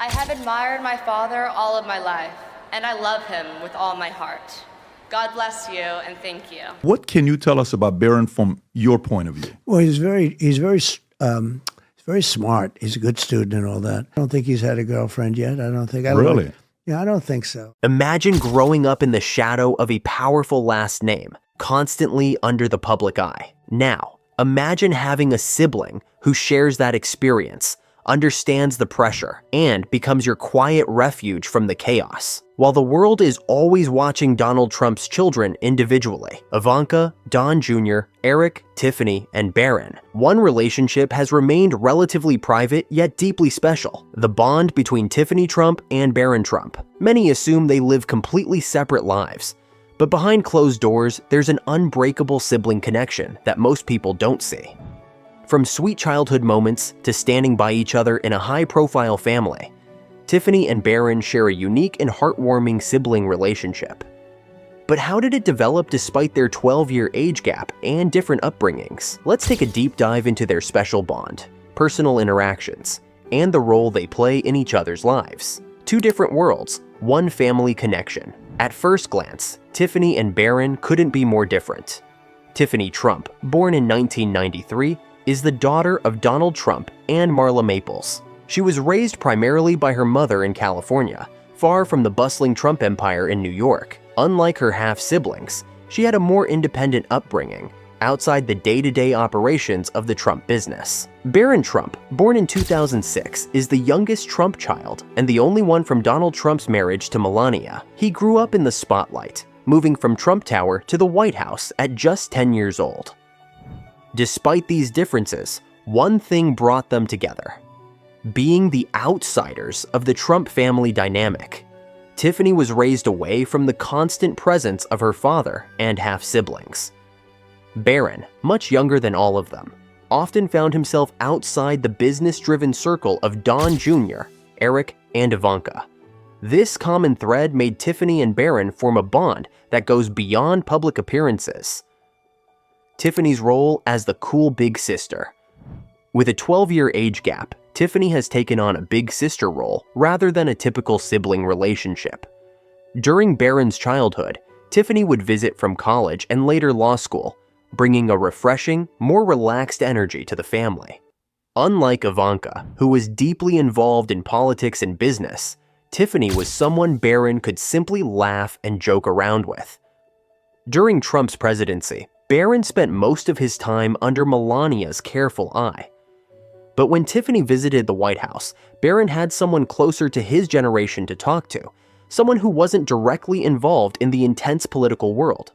I have admired my father all of my life, and I love him with all my heart. God bless you, and thank you. What can you tell us about Barron from your point of view? Well, he's very smart. He's a good student and all that. I don't think he's had a girlfriend yet. I don't think. Really? Yeah, I don't think so. Imagine growing up in the shadow of a powerful last name, constantly under the public eye. Now, imagine having a sibling who shares that experience, understands the pressure, and becomes your quiet refuge from the chaos. While the world is always watching Donald Trump's children individually, Ivanka, Don Jr., Eric, Tiffany, and Barron, one relationship has remained relatively private yet deeply special: the bond between Tiffany Trump and Barron Trump. Many assume they live completely separate lives, but behind closed doors, there's an unbreakable sibling connection that most people don't see. From sweet childhood moments to standing by each other in a high-profile family, Tiffany and Barron share a unique and heartwarming sibling relationship. But how did it develop despite their 12-year age gap and different upbringings? Let's take a deep dive into their special bond, personal interactions, and the role they play in each other's lives. Two different worlds, one family connection. At first glance, Tiffany and Barron couldn't be more different. Tiffany Trump, born in 1993, is the daughter of Donald Trump and Marla Maples. She was raised primarily by her mother in California, far from the bustling Trump empire in New York. Unlike her half-siblings, she had a more independent upbringing, outside the day-to-day operations of the Trump business. Barron Trump, born in 2006, is the youngest Trump child and the only one from Donald Trump's marriage to Melania. He grew up in the spotlight, moving from Trump Tower to the White House at just 10 years old. Despite these differences, one thing brought them together: being the outsiders of the Trump family dynamic. Tiffany was raised away from the constant presence of her father and half-siblings. Barron, much younger than all of them, often found himself outside the business-driven circle of Don Jr., Eric, and Ivanka. This common thread made Tiffany and Barron form a bond that goes beyond public appearances. Tiffany's role as the cool big sister. With a 12-year age gap, Tiffany has taken on a big sister role rather than a typical sibling relationship. During Barron's childhood, Tiffany would visit from college and later law school, bringing a refreshing, more relaxed energy to the family. Unlike Ivanka, who was deeply involved in politics and business, Tiffany was someone Barron could simply laugh and joke around with. During Trump's presidency, Barron spent most of his time under Melania's careful eye. But when Tiffany visited the White House, Barron had someone closer to his generation to talk to, someone who wasn't directly involved in the intense political world.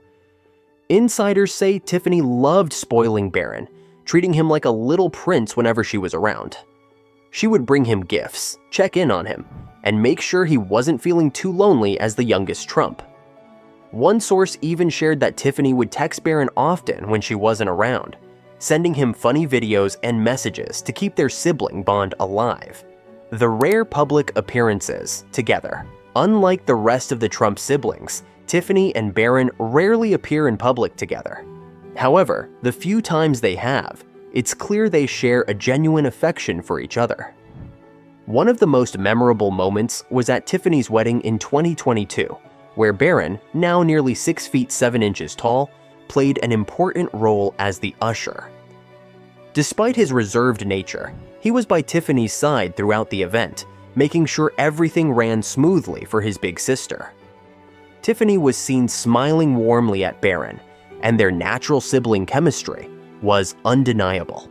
Insiders say Tiffany loved spoiling Barron, treating him like a little prince whenever she was around. She would bring him gifts, check in on him, and make sure he wasn't feeling too lonely as the youngest Trump. One source even shared that Tiffany would text Barron often when she wasn't around, sending him funny videos and messages to keep their sibling bond alive. The rare public appearances together. Unlike the rest of the Trump siblings, Tiffany and Barron rarely appear in public together. However, the few times they have, it's clear they share a genuine affection for each other. One of the most memorable moments was at Tiffany's wedding in 2022, where Barron, now nearly 6 feet 7 inches tall, played an important role as the usher. Despite his reserved nature, he was by Tiffany's side throughout the event, making sure everything ran smoothly for his big sister. Tiffany was seen smiling warmly at Barron, and their natural sibling chemistry was undeniable.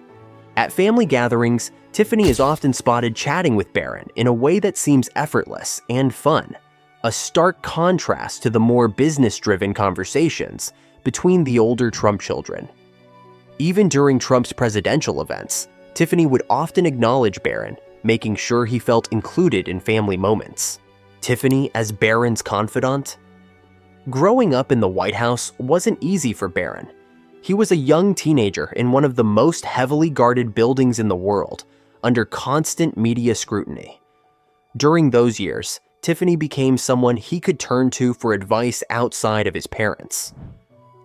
At family gatherings, Tiffany is often spotted chatting with Barron in a way that seems effortless and fun, a stark contrast to the more business-driven conversations between the older Trump children. Even during Trump's presidential events, Tiffany would often acknowledge Barron, making sure he felt included in family moments. Tiffany as Barron's confidant? Growing up in the White House wasn't easy for Barron. He was a young teenager in one of the most heavily guarded buildings in the world, under constant media scrutiny. During those years, Tiffany became someone he could turn to for advice outside of his parents.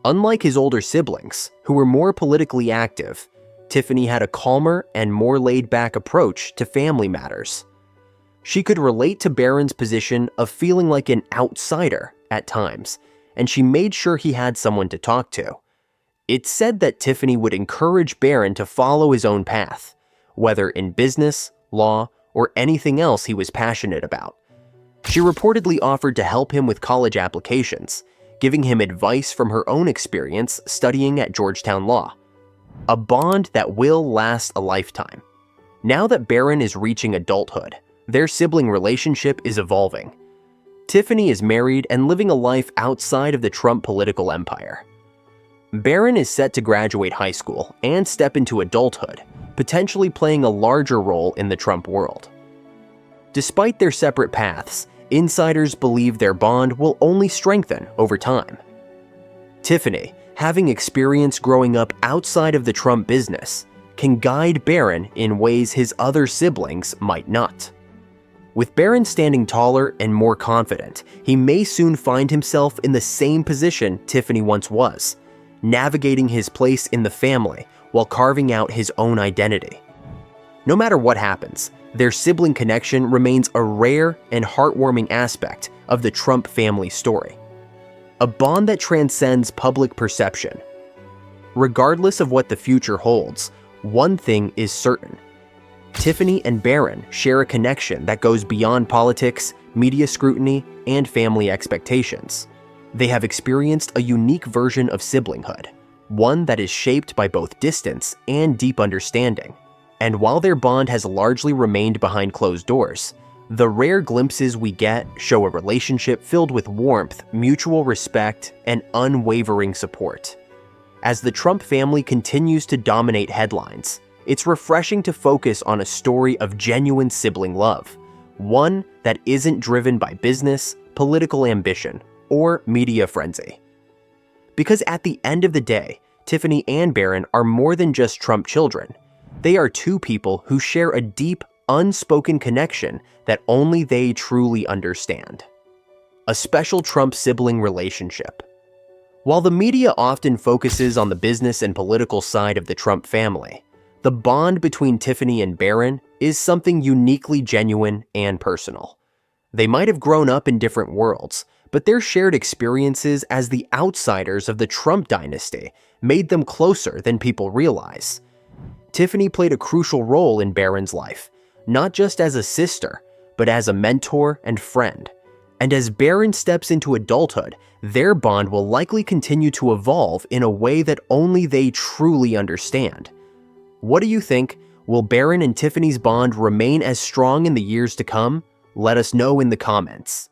Unlike his older siblings, who were more politically active, Tiffany had a calmer and more laid-back approach to family matters. She could relate to Barron's position of feeling like an outsider at times, and she made sure he had someone to talk to. It's said that Tiffany would encourage Barron to follow his own path, whether in business, law, or anything else he was passionate about. She reportedly offered to help him with college applications, giving him advice from her own experience studying at Georgetown Law. A bond that will last a lifetime. Now that Barron is reaching adulthood, their sibling relationship is evolving. Tiffany is married and living a life outside of the Trump political empire. Barron is set to graduate high school and step into adulthood, potentially playing a larger role in the Trump world. Despite their separate paths, insiders believe their bond will only strengthen over time. Tiffany, having experience growing up outside of the Trump business, can guide Barron in ways his other siblings might not. With Barron standing taller and more confident, he may soon find himself in the same position Tiffany once was, navigating his place in the family while carving out his own identity. No matter what happens, their sibling connection remains a rare and heartwarming aspect of the Trump family story. A bond that transcends public perception. Regardless of what the future holds, one thing is certain. Tiffany and Barron share a connection that goes beyond politics, media scrutiny, and family expectations. They have experienced a unique version of siblinghood, one that is shaped by both distance and deep understanding. And while their bond has largely remained behind closed doors, the rare glimpses we get show a relationship filled with warmth, mutual respect, and unwavering support. As the Trump family continues to dominate headlines, it's refreshing to focus on a story of genuine sibling love, one that isn't driven by business, political ambition, or media frenzy. Because at the end of the day, Tiffany and Barron are more than just Trump children. They are two people who share a deep, unspoken connection that only they truly understand. A special Trump sibling relationship. While the media often focuses on the business and political side of the Trump family, the bond between Tiffany and Barron is something uniquely genuine and personal. They might have grown up in different worlds, but their shared experiences as the outsiders of the Trump dynasty made them closer than people realize. Tiffany played a crucial role in Barron's life, not just as a sister, but as a mentor and friend. And as Barron steps into adulthood, their bond will likely continue to evolve in a way that only they truly understand. What do you think? Will Barron and Tiffany's bond remain as strong in the years to come? Let us know in the comments.